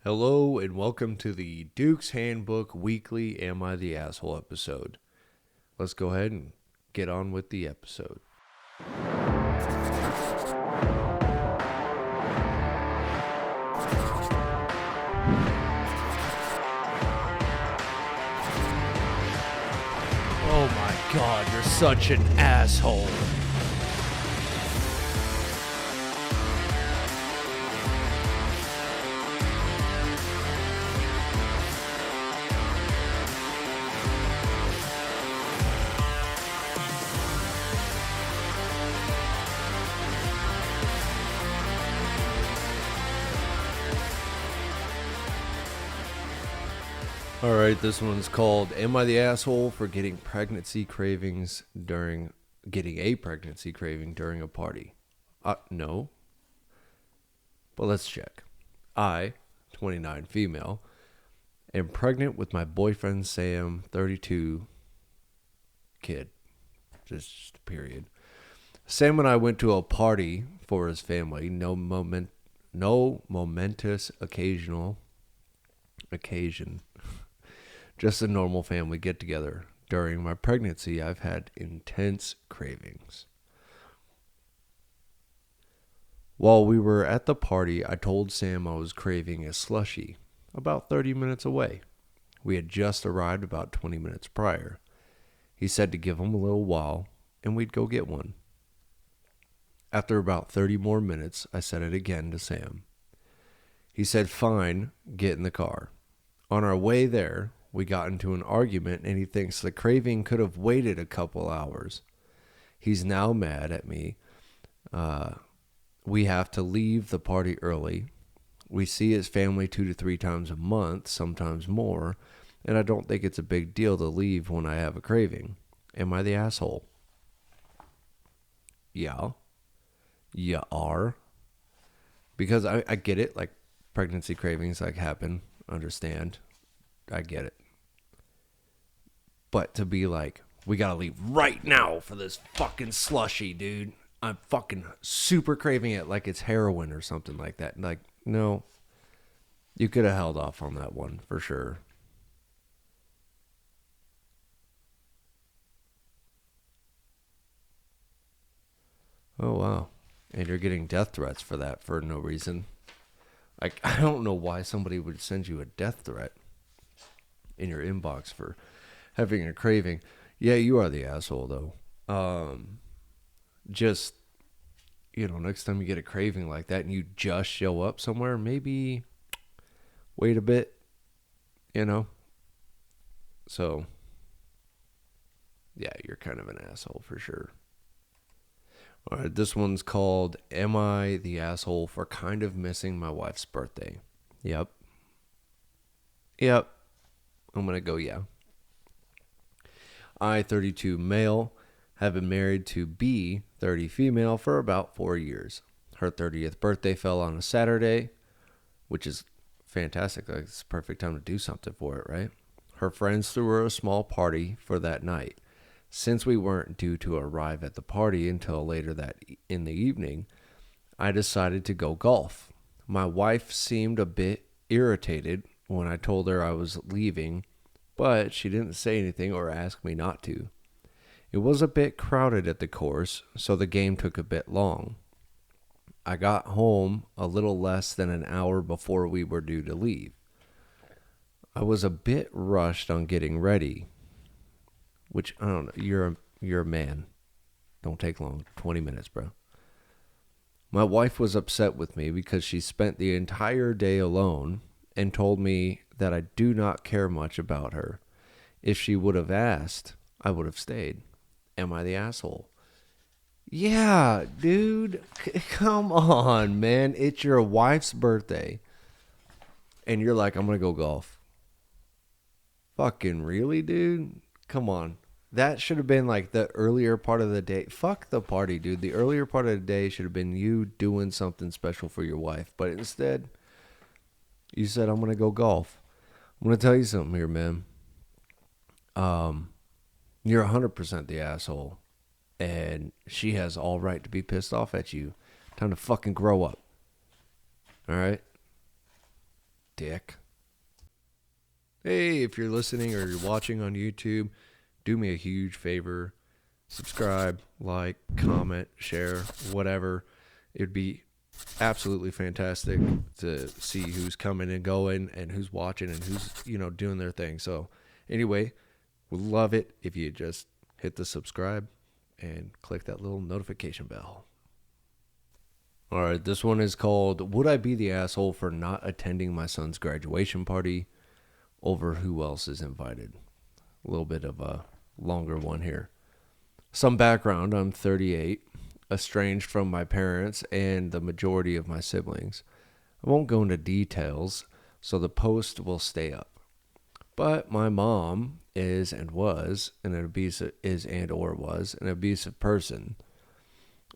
Hello and welcome to the Duke's Handbook Weekly Am I the Asshole episode. Let's go ahead and get on with the episode. Oh my god, you're such an asshole. All right, this one's called Am I the Asshole for getting a pregnancy craving during a party? No. But let's check. I, 29 female, am pregnant with my boyfriend Sam, 32 kid. Just period. Sam and I went to a party for his family. No momentous occasion. Just a normal family get together. During my pregnancy, I've had intense cravings. While we were at the party, I told Sam I was craving a slushie about 30 minutes away. We had just arrived about 20 minutes prior. He said to give him a little while and we'd go get one. After about 30 more minutes, I said it again to Sam. He said, "Fine, get in the car." On our way there, we got into an argument and he thinks the craving could have waited a couple hours. He's now mad at me. We have to leave the party early. We see his family 2 to 3 times a month, sometimes more, and I don't think it's a big deal to leave when I have a craving. Am I the asshole? Yeah. You are. Because I get it, like pregnancy cravings like happen, understand. I get it. But to be like, we gotta leave right now for this fucking slushie, dude. I'm fucking super craving it like it's heroin or something like that. Like, no. You could have held off on that one for sure. Oh, wow. And you're getting death threats for that for no reason. Like, I don't know why somebody would send you a death threat in your inbox for having a craving. Yeah, you are the asshole, though. Just, next time you get a craving like that and you just show up somewhere, maybe wait a bit, So, yeah, you're kind of an asshole for sure. All right, this one's called Am I the Asshole for Kind of Missing My Wife's Birthday? Yep. I'm going to go yeah. I, 32 male, have been married to B, 30 female, for about 4 years. Her 30th birthday fell on a Saturday, which is fantastic. Like, it's the perfect time to do something for it, right? Her friends threw her a small party for that night. Since we weren't due to arrive at the party until later in the evening, I decided to go golf. My wife seemed a bit irritated when I told her I was leaving, but she didn't say anything or ask me not to. It was a bit crowded at the course, so the game took a bit long. I got home a little less than an hour before we were due to leave. I was a bit rushed on getting ready, which, I don't know, you're a man. Don't take long. 20 minutes, bro. My wife was upset with me because she spent the entire day alone and told me that I do not care much about her. If she would have asked, I would have stayed. Am I the asshole? Yeah, dude. Come on, man. It's your wife's birthday. And you're like, I'm going to go golf. Fucking really, dude? Come on. That should have been like the earlier part of the day. Fuck the party, dude. The earlier part of the day should have been you doing something special for your wife. But instead, you said, I'm going to go golf. I'm going to tell you something here, man. You're 100% the asshole. And she has all right to be pissed off at you. Time to fucking grow up. All right? dick. Hey, if you're listening or you're watching on YouTube, do me a huge favor. Subscribe, like, comment, share, whatever. It'd be absolutely fantastic to see who's coming and going and who's watching and who's, doing their thing. So anyway, would love it if you just hit the subscribe and click that little notification bell. All right, this one is called, Would I Be the Asshole for Not Attending My Son's Graduation Party over Who Else is Invited? A little bit of a longer one here. Some background, I'm 38, estranged from my parents and the majority of my siblings. I won't go into details, so the post will stay up. But my mom is and was an abusive person.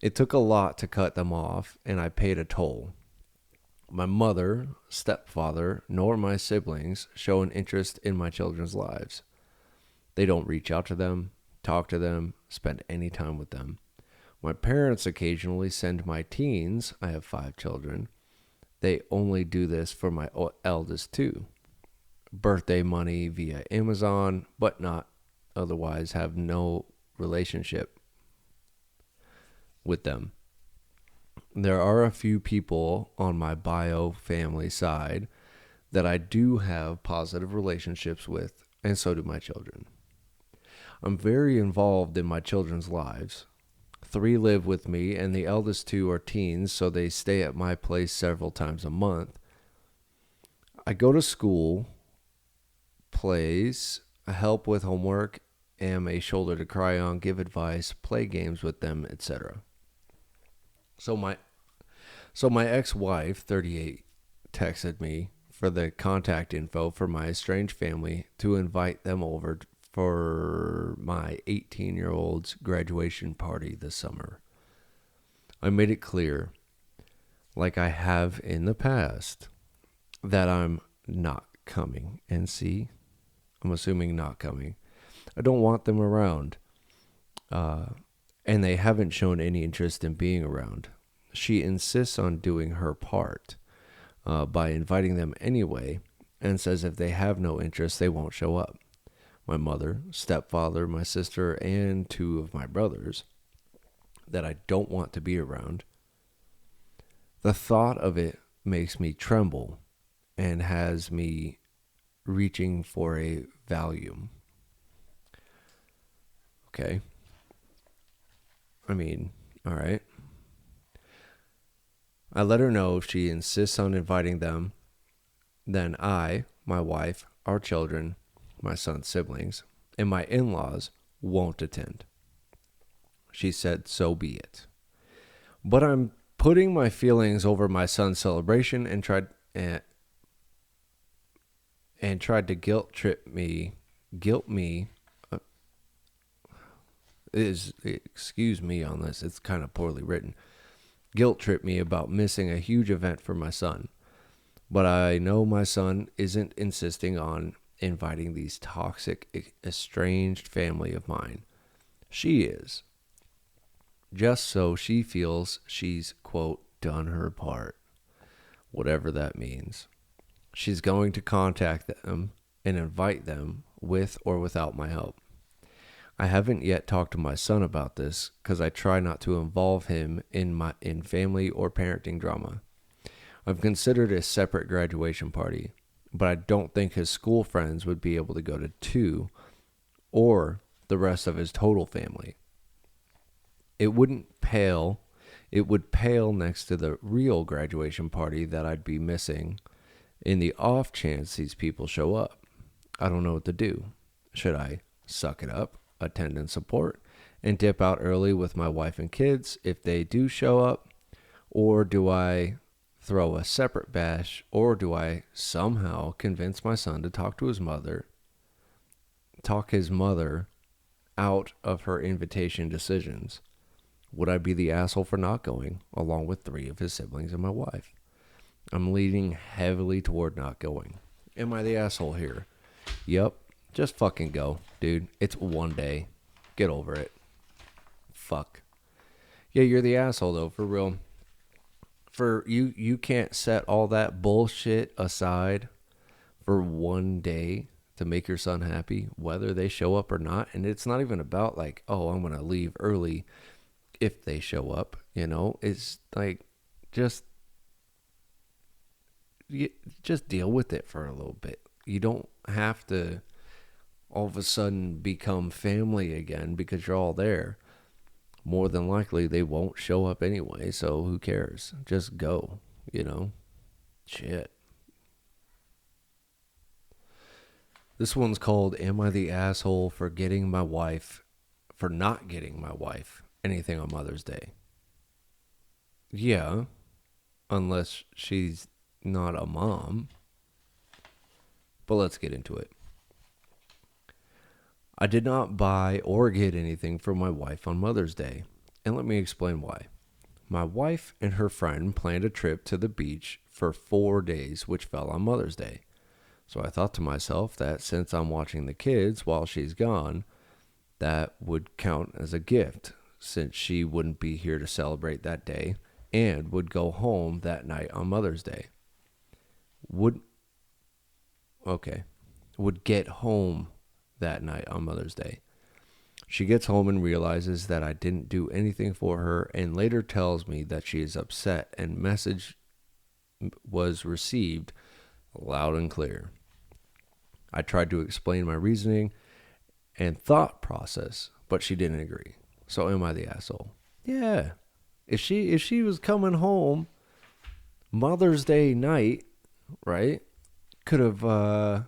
It took a lot to cut them off, and I paid a toll. My mother, stepfather, nor my siblings show an interest in my children's lives. They don't reach out to them, talk to them, spend any time with them. My parents occasionally send my teens, I have 5 children. They only do this for my eldest 2. Birthday money via Amazon, but not otherwise have no relationship with them. There are a few people on my bio family side that I do have positive relationships with, and so do my children. I'm very involved in my children's lives. 3 live with me, and the eldest 2 are teens, so they stay at my place several times a month. I go to school, plays, help with homework, am a shoulder to cry on, give advice, play games with them, etc. So my ex-wife, 38, texted me for the contact info for my estranged family to invite them over for my 18-year-old's graduation party this summer. I made it clear, like I have in the past, that I'm not coming. And see, I'm assuming not coming. I don't want them around. And they haven't shown any interest in being around. She insists on doing her part by inviting them anyway, and says if they have no interest, they won't show up. My mother, stepfather, my sister, and 2 of my brothers that I don't want to be around. The thought of it makes me tremble and has me reaching for a Valium. Okay. I mean, all right. I let her know if she insists on inviting them, then I, my wife, our children, my son's siblings, and my in-laws won't attend. She said, so be it. But I'm putting my feelings over my son's celebration and tried to guilt me. Excuse me on this, it's kind of poorly written. Guilt trip me about missing a huge event for my son. But I know my son isn't insisting on inviting these toxic, estranged family of mine. She is. Just so she feels she's, quote, done her part. Whatever that means. She's going to contact them and invite them with or without my help. I haven't yet talked to my son about this because I try not to involve him in family or parenting drama. I've considered a separate graduation party, but I don't think his school friends would be able to go to 2 or the rest of his total family. It would pale next to the real graduation party that I'd be missing in the off chance these people show up. I don't know what to do. Should I suck it up, attend and support, and dip out early with my wife and kids if they do show up? Or do I throw a separate bash, or do I somehow convince my son to talk his mother out of her invitation decisions? Would I be the asshole for not going, along with 3 of his siblings and my wife? I'm leaning heavily toward not going. Am I the asshole here? Yep. Just fucking go, dude. It's one day. Get over it. Fuck. Yeah, you're the asshole, though, for real. For you can't set all that bullshit aside for one day to make your son happy, whether they show up or not. And it's not even about like, oh, I'm gonna leave early if they show up. It's like just you just deal with it for a little bit. You don't have to all of a sudden become family again because you're all there. More than likely, they won't show up anyway, so who cares? Just go, Shit. This one's called Am I the Asshole for not getting my wife anything on Mother's Day? Yeah, unless she's not a mom. But let's get into it. I did not buy or get anything for my wife on Mother's Day, and let me explain why. My wife and her friend planned a trip to the beach for 4 days, which fell on Mother's Day. So I thought to myself that since I'm watching the kids while she's gone, that would count as a gift since she wouldn't be here to celebrate that day and would go home that night on Mother's Day. Would get home that night on Mother's Day. She gets home and realizes that I didn't do anything for her and later tells me that she is upset and message was received loud and clear. I tried to explain my reasoning and thought process, but she didn't agree. So am I the asshole? Yeah. If she was coming home Mother's Day night, right, could have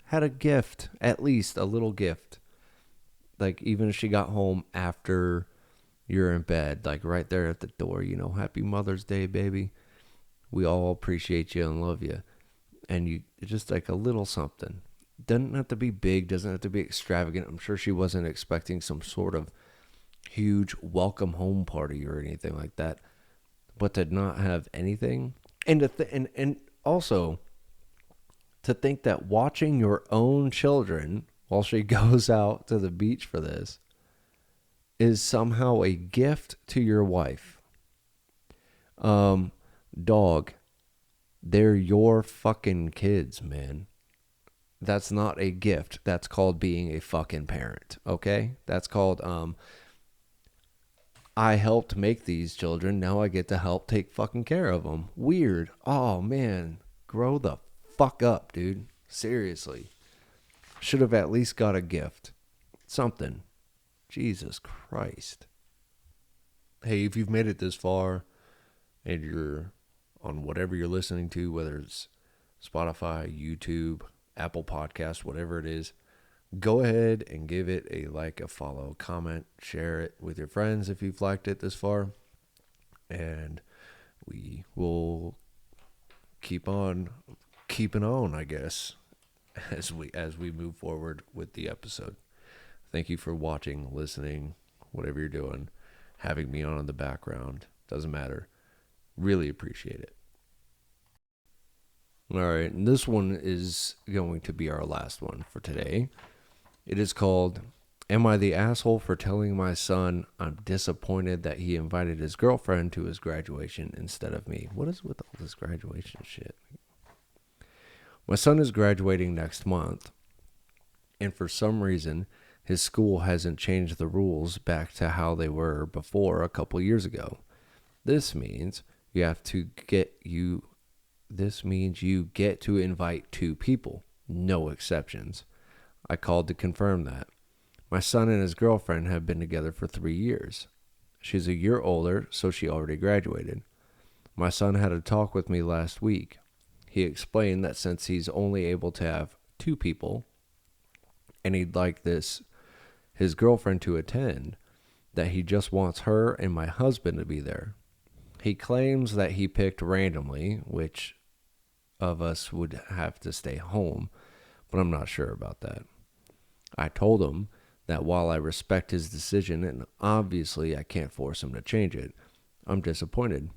had a gift, at least a little gift. Like even if she got home after you're in bed, like right there at the door, Happy Mother's Day, baby. We all appreciate you and love you. And you just like a little something. Doesn't have to be big, doesn't have to be extravagant. I'm sure she wasn't expecting some sort of huge welcome home party or anything like that. But to not have anything, and and also to think that watching your own children while she goes out to the beach for this is somehow a gift to your wife. Dog, they're your fucking kids, man. That's not a gift. That's called being a fucking parent, okay? That's called, I helped make these children. Now I get to help take fucking care of them. Weird. Oh, man. Grow the fuck up, dude. Seriously. Should have at least got a gift. Something. Jesus Christ. Hey, if you've made it this far and you're on whatever you're listening to, whether it's Spotify, YouTube, Apple Podcast, whatever it is, go ahead and give it a like, a follow, comment, share it with your friends if you've liked it this far. And we will keep on keeping on, I guess, as we move forward with the episode. Thank you for watching, listening, whatever you're doing, having me on in the background. Doesn't matter. Really appreciate it. All right, and this one is going to be our last one for today. It is called, Am I the Asshole for Telling My Son I'm Disappointed That He Invited His Girlfriend to his graduation instead of me? What is with all this graduation shit? My son is graduating next month, and for some reason, his school hasn't changed the rules back to how they were before a couple years ago. This means you get to invite 2 people, no exceptions. I called to confirm that. My son and his girlfriend have been together for 3 years. She's a year older, so she already graduated. My son had a talk with me last week. He explained that since he's only able to have 2 people, and he'd like his girlfriend to attend, that he just wants her and my husband to be there. He claims that he picked randomly, which of us would have to stay home, but I'm not sure about that. I told him that while I respect his decision, and obviously I can't force him to change it, I'm disappointed.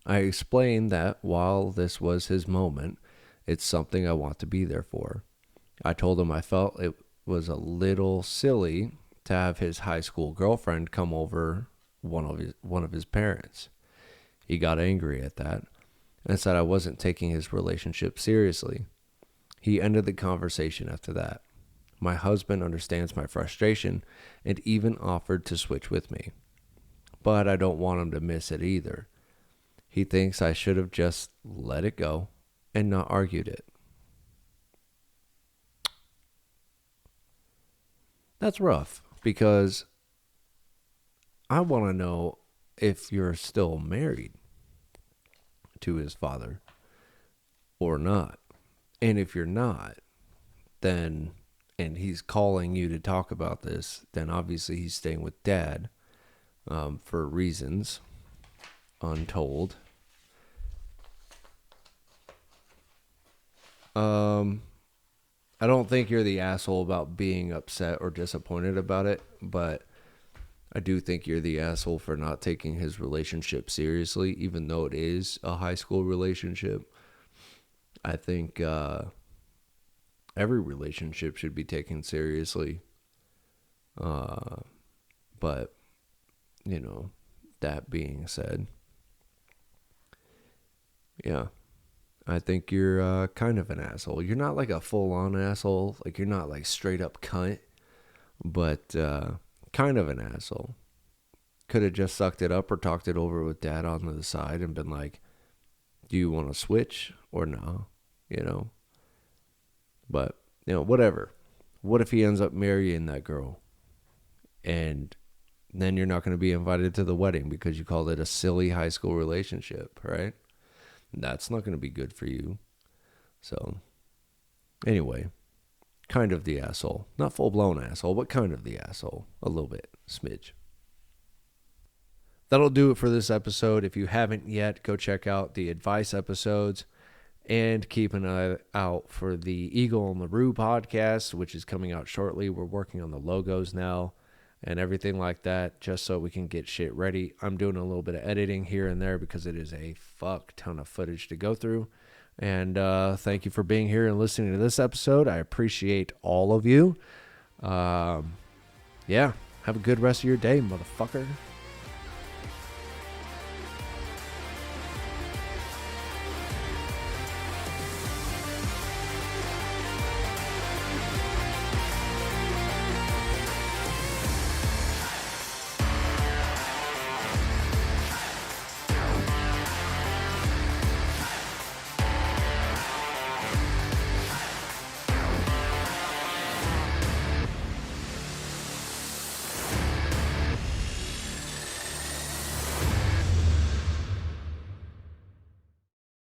I explained that while this was his moment, it's something I want to be there for. I told him I felt it was a little silly to have his high school girlfriend come over one of his parents. He got angry at that and said I wasn't taking his relationship seriously. He ended the conversation after that. My husband understands my frustration and even offered to switch with me. But I don't want him to miss it either. He thinks I should have just let it go and not argued it. That's rough because I want to know if you're still married to his father or not. And if you're not, then, and he's calling you to talk about this, then obviously he's staying with dad for reasons untold. I don't think you're the asshole about being upset or disappointed about it, but I do think you're the asshole for not taking his relationship seriously, even though it is a high school relationship. I think every relationship should be taken seriously. But, you know, that being said, yeah, I think you're kind of an asshole. You're not like a full-on asshole. Like, you're not like straight up cunt, but kind of an asshole. Could have just sucked it up or talked it over with dad on the side and been like, do you want to switch or no? You know? But, you know, whatever. What if he ends up marrying that girl? And then you're not going to be invited to the wedding because you called it a silly high school relationship, right? That's not going to be good for you. So, anyway, kind of the asshole. Not full-blown asshole, but kind of the asshole. A little bit. Smidge. That'll do it for this episode. If you haven't yet, go check out the advice episodes and keep an eye out for the Eagle and LaRue podcast, which is coming out shortly. We're working on the logos now and everything like that, just so we can get shit ready. I'm doing a little bit of editing here and there because it is a fuck ton of footage to go through. And thank you for being here and listening to this episode. I appreciate all of you. Yeah, have a good rest of your day, motherfucker.